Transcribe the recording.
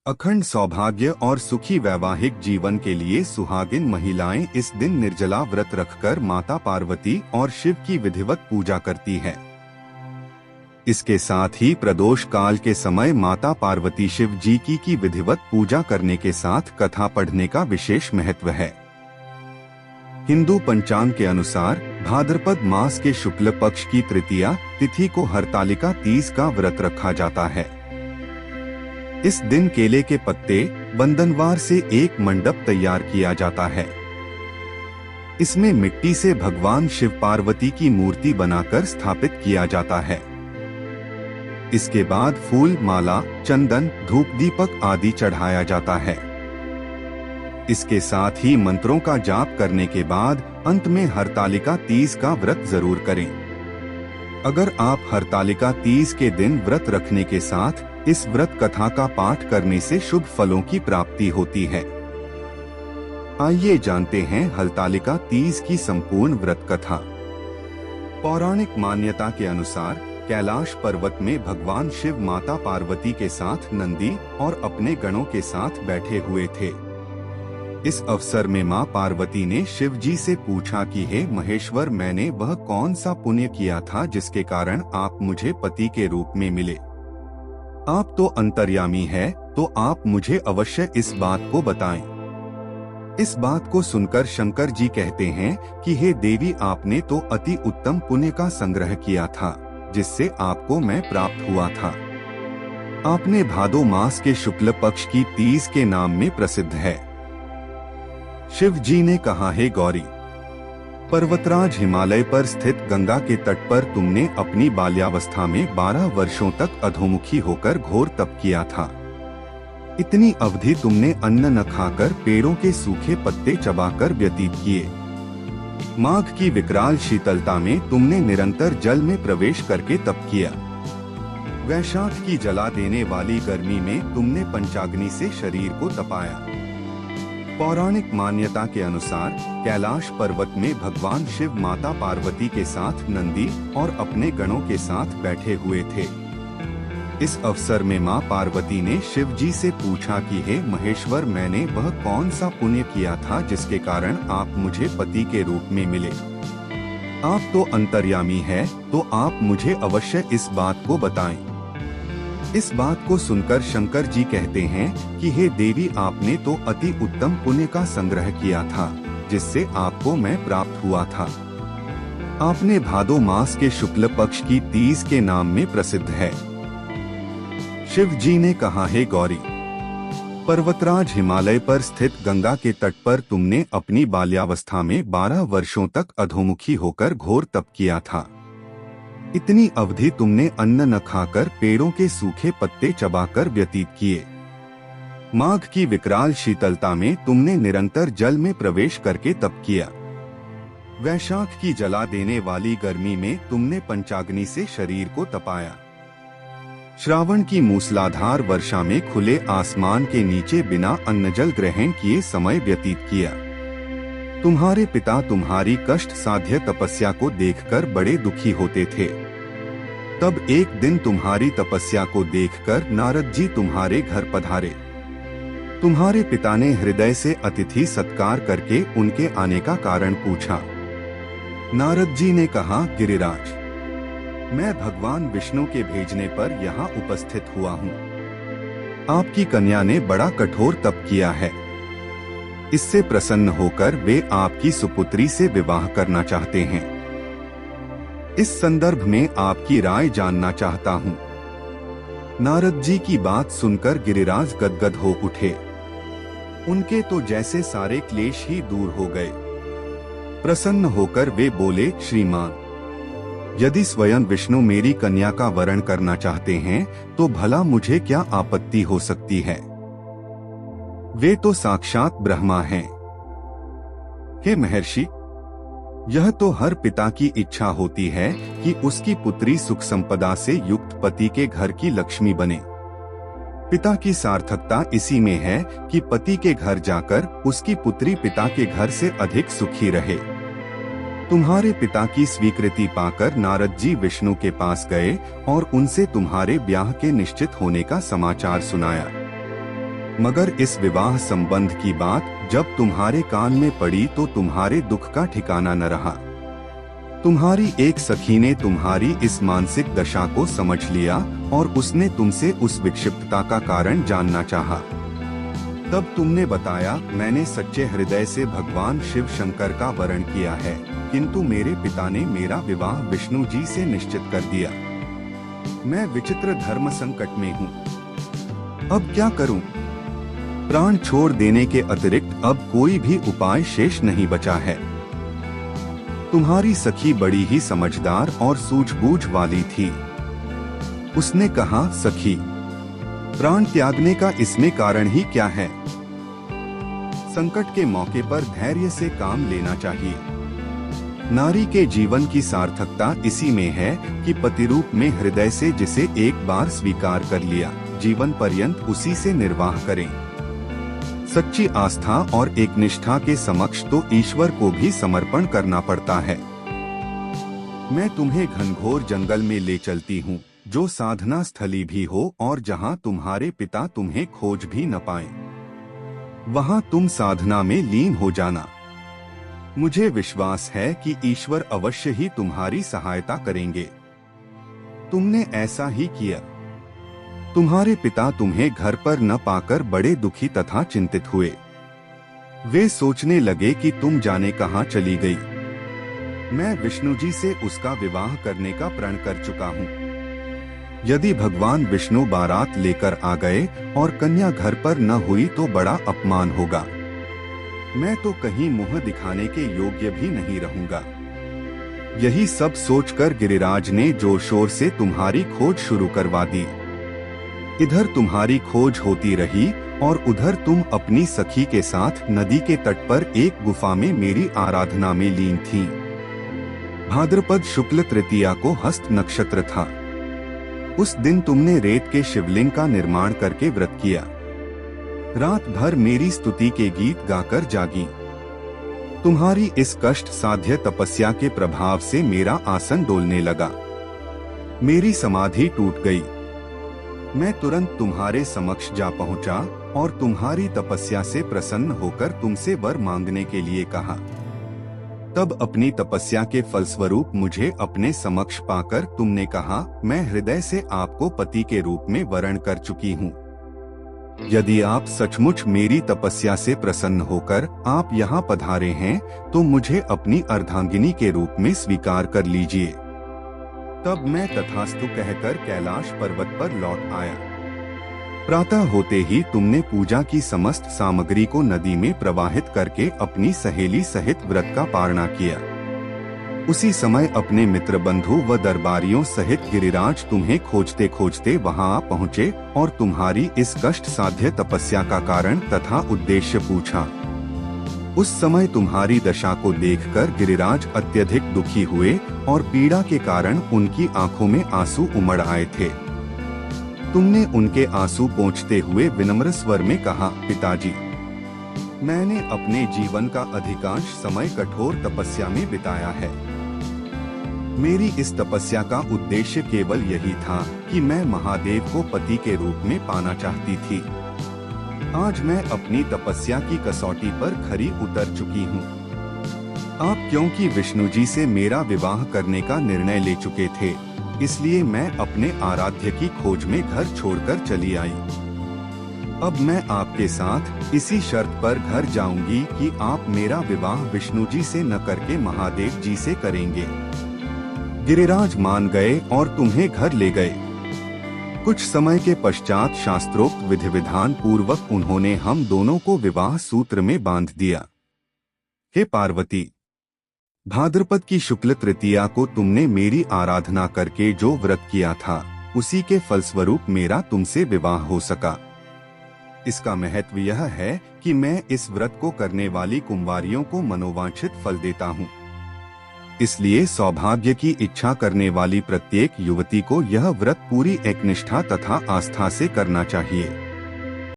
अखंड सौभाग्य और सुखी वैवाहिक जीवन के लिए सुहागिन महिलाएं इस दिन निर्जला व्रत रखकर माता पार्वती और शिव की विधिवत पूजा करती है। इसके साथ ही प्रदोष काल के समय माता पार्वती शिव जी की विधिवत पूजा करने के साथ कथा पढ़ने का विशेष महत्व है। हिंदू पंचांग के अनुसार भाद्रपद मास के शुक्ल पक्ष की तृतीया तिथि को हरतालिका तीज का व्रत रखा जाता है। इस दिन केले के पत्ते बंधनवार से एक मंडप तैयार किया जाता है। इसमें मिट्टी से भगवान शिव पार्वती की मूर्ति बनाकर स्थापित किया जाता है। इसके बाद फूल, माला, चंदन, धूप, दीपक आदि चढ़ाया जाता है। इसके साथ ही मंत्रों का जाप करने के बाद अंत में हरतालिका तीज का व्रत जरूर करें। अगर आप हरतालिका तीज के दिन व्रत रखने के साथ इस व्रत कथा का पाठ करने से शुभ फलों की प्राप्ति होती है। आइए जानते हैं हरतालिका तीज की संपूर्ण व्रत कथा। पौराणिक मान्यता के अनुसार कैलाश पर्वत में भगवान शिव माता पार्वती के साथ नंदी और अपने गणों के साथ बैठे हुए थे। इस अवसर में मां पार्वती ने शिव जी से पूछा कि हे महेश्वर, मैंने वह कौन सा पुण्य किया था जिसके कारण आप मुझे पति के रूप में मिले। आप तो अंतर्यामी है, तो आप मुझे अवश्य इस बात को बताएं। इस बात को सुनकर शंकर जी कहते हैं कि हे देवी, आपने तो अति उत्तम पुण्य का संग्रह किया था जिससे आपको मैं प्राप्त हुआ था। आपने भादो मास के शुक्ल पक्ष की तीज के नाम में प्रसिद्ध है। शिव जी ने कहा, हे गौरी, पर्वतराज हिमालय पर स्थित गंगा के तट पर तुमने अपनी बाल्यावस्था में 12 वर्षों तक अधोमुखी होकर घोर तप किया था। इतनी अवधि तुमने अन्न न खाकर पेड़ों के सूखे पत्ते चबाकर व्यतीत किए। माघ की विकराल शीतलता में तुमने निरंतर जल में प्रवेश करके तप किया। वैशाख की जला देने वाली गर्मी में तुमने पंचाग्नि से शरीर को तपाया। पौराणिक मान्यता के अनुसार कैलाश पर्वत में भगवान शिव माता पार्वती के साथ नंदी और अपने गणों के साथ बैठे हुए थे। इस अवसर में मां पार्वती ने शिव जी से पूछा कि हे महेश्वर, मैंने वह कौन सा पुण्य किया था जिसके कारण आप मुझे पति के रूप में मिले। आप तो अंतर्यामी है, तो आप मुझे अवश्य इस बात को बताएं। इस बात को सुनकर शंकर जी कहते हैं कि हे देवी, आपने तो अति उत्तम पुण्य का संग्रह किया था जिससे आपको मैं प्राप्त हुआ था। आपने भादो मास के शुक्ल पक्ष की तीज के नाम में प्रसिद्ध है। शिव जी ने कहा, हे गौरी, पर्वतराज हिमालय पर स्थित गंगा के तट पर तुमने अपनी बाल्यावस्था में 12 वर्षों तक अधोमुखी होकर घोर तप किया था। इतनी अवधि तुमने अन्न न खाकर पेड़ों के सूखे पत्ते चबाकर व्यतीत किए। माघ की विकराल शीतलता में तुमने निरंतर जल में प्रवेश करके तप किया। वैशाख की जला देने वाली गर्मी में तुमने पंचाग्नि से शरीर को तपाया। श्रावण की मूसलाधार वर्षा में खुले आसमान के नीचे बिना अन्न जल ग्रहण किए समय व्यतीत किया। तुम्हारे पिता तुम्हारी कष्ट साध्य तपस्या को देखकर बड़े दुखी होते थे। तब एक दिन तुम्हारी तपस्या को देखकर नारद जी तुम्हारे घर पधारे। तुम्हारे पिता ने हृदय से अतिथि सत्कार करके उनके आने का कारण पूछा। नारद जी ने कहा, गिरिराज, मैं भगवान विष्णु के भेजने पर यहाँ उपस्थित हुआ हूँ। आपकी कन्या ने बड़ा कठोर तप किया है। इससे प्रसन्न होकर वे आपकी सुपुत्री से विवाह करना चाहते हैं। इस संदर्भ में आपकी राय जानना चाहता हूँ। नारद जी की बात सुनकर गिरिराज गदगद हो उठे। उनके तो जैसे सारे क्लेश ही दूर हो गए। प्रसन्न होकर वे बोले, श्रीमान, यदि स्वयं विष्णु मेरी कन्या का वरण करना चाहते हैं तो भला मुझे क्या आपत्ति हो सकती है। वे तो साक्षात ब्रह्मा हैं। हे महर्षि, यह तो हर पिता की इच्छा होती है कि उसकी पुत्री सुख संपदा से युक्त पति के घर की लक्ष्मी बने। पिता की सार्थकता इसी में है कि पति के घर जाकर उसकी पुत्री पिता के घर से अधिक सुखी रहे। तुम्हारे पिता की स्वीकृति पाकर नारद जी विष्णु के पास गए और उनसे तुम्हारे ब्याह के निश्चित होने का समाचार सुनाया। मगर इस विवाह संबंध की बात जब तुम्हारे कान में पड़ी तो तुम्हारे दुख का ठिकाना न रहा। तुम्हारी एक सखी ने तुम्हारी इस मानसिक दशा को समझ लिया और उसने तुमसे उस विक्षिप्तता का कारण जानना चाहा। तब तुमने बताया, मैंने सच्चे हृदय से भगवान शिव शंकर का वरण किया है, किंतु मेरे पिता ने मेरा विवाह विष्णु जी से निश्चित कर दिया। मैं विचित्र धर्म संकट में हूँ, अब क्या करूँ? प्राण छोड़ देने के अतिरिक्त अब कोई भी उपाय शेष नहीं बचा है। तुम्हारी सखी बड़ी ही समझदार और सूझबूझ वाली थी। उसने कहा, सखी, प्राण त्यागने का इसमें कारण ही क्या है? संकट के मौके पर धैर्य से काम लेना चाहिए। नारी के जीवन की सार्थकता इसी में है कि पति रूप में हृदय से जिसे एक बार स्वीकार कर लिया, जीवन पर्यंत उसी से निर्वाह करें। सच्ची आस्था और एक निष्ठा के समक्ष तो ईश्वर को भी समर्पण करना पड़ता है। मैं तुम्हें घनघोर जंगल में ले चलती हूँ, जो साधना स्थली भी हो और जहाँ तुम्हारे पिता तुम्हें खोज भी न पाएं। वहाँ तुम साधना में लीन हो जाना। मुझे विश्वास है कि ईश्वर अवश्य ही तुम्हारी सहायता करेंगे। तुमने ऐसा ही किया। तुम्हारे पिता तुम्हें घर पर न पाकर बड़े दुखी तथा चिंतित हुए। वे सोचने लगे कि तुम जाने कहाँ चली गई। मैं विष्णु जी से उसका विवाह करने का प्रण कर चुका हूँ। यदि भगवान विष्णु बारात लेकर आ गए और कन्या घर पर न हुई तो बड़ा अपमान होगा। मैं तो कहीं मुंह दिखाने के योग्य भी नहीं रहूंगा। यही सब सोचकर गिरिराज ने जोर शोर से तुम्हारी खोज शुरू करवा दी। इधर तुम्हारी खोज होती रही और उधर तुम अपनी सखी के साथ नदी के तट पर एक गुफा में मेरी आराधना में लीन थीं। भाद्रपद शुक्ल तृतीया को हस्त नक्षत्र था। उस दिन तुमने रेत के शिवलिंग का निर्माण करके व्रत किया। रात भर मेरी स्तुति के गीत गाकर जागी। तुम्हारी इस कष्ट साध्य तपस्या के प्रभाव से मेरा आसन डोलने लगा। मेरी समाधि टूट गई। मैं तुरंत तुम्हारे समक्ष जा पहुंचा और तुम्हारी तपस्या से प्रसन्न होकर तुमसे वर मांगने के लिए कहा। तब अपनी तपस्या के फलस्वरूप मुझे अपने समक्ष पाकर तुमने कहा, मैं हृदय से आपको पति के रूप में वरण कर चुकी हूँ। यदि आप सचमुच मेरी तपस्या से प्रसन्न होकर आप यहाँ पधारे हैं तो मुझे अपनी अर्धांगिनी के रूप में स्वीकार कर लीजिए। तब मैं तथास्तु कहकर कैलाश पर्वत पर लौट आया। प्रातः होते ही तुमने पूजा की समस्त सामग्री को नदी में प्रवाहित करके अपनी सहेली सहित व्रत का पारणा किया। उसी समय अपने मित्र बंधु व दरबारियों सहित गिरिराज तुम्हें खोजते खोजते वहां आ पहुँचे और तुम्हारी इस कष्ट साध्य तपस्या का कारण तथा उद्देश्य पूछा। उस समय तुम्हारी दशा को देखकर गिरिराज अत्यधिक दुखी हुए और पीड़ा के कारण उनकी आंखों में आंसू उमड़ आए थे। तुमने उनके आंसू पोंछते हुए विनम्र स्वर में कहा, पिताजी, मैंने अपने जीवन का अधिकांश समय कठोर तपस्या में बिताया है। मेरी इस तपस्या का उद्देश्य केवल यही था कि मैं महादेव को पति के रूप में पाना चाहती थी। आज मैं अपनी तपस्या की कसौटी पर खरी उतर चुकी हूँ। आप क्योंकि विष्णु जी से मेरा विवाह करने का निर्णय ले चुके थे, इसलिए मैं अपने आराध्य की खोज में घर छोड़कर चली आई। अब मैं आपके साथ इसी शर्त पर घर जाऊंगी कि आप मेरा विवाह विष्णु जी से न करके महादेव जी से करेंगे। गिरिराज मान गए और तुम्हें घर ले गए। कुछ समय के पश्चात शास्त्रोक्त विधि विधान पूर्वक उन्होंने हम दोनों को विवाह सूत्र में बांध दिया। हे पार्वती, भाद्रपद की शुक्ल तृतीया को तुमने मेरी आराधना करके जो व्रत किया था, उसी के फलस्वरूप मेरा तुमसे विवाह हो सका। इसका महत्व यह है कि मैं इस व्रत को करने वाली कुंवारियों को मनोवांछित फल देता हूँ। इसलिए सौभाग्य की इच्छा करने वाली प्रत्येक युवती को यह व्रत पूरी एकनिष्ठा तथा आस्था से करना चाहिए।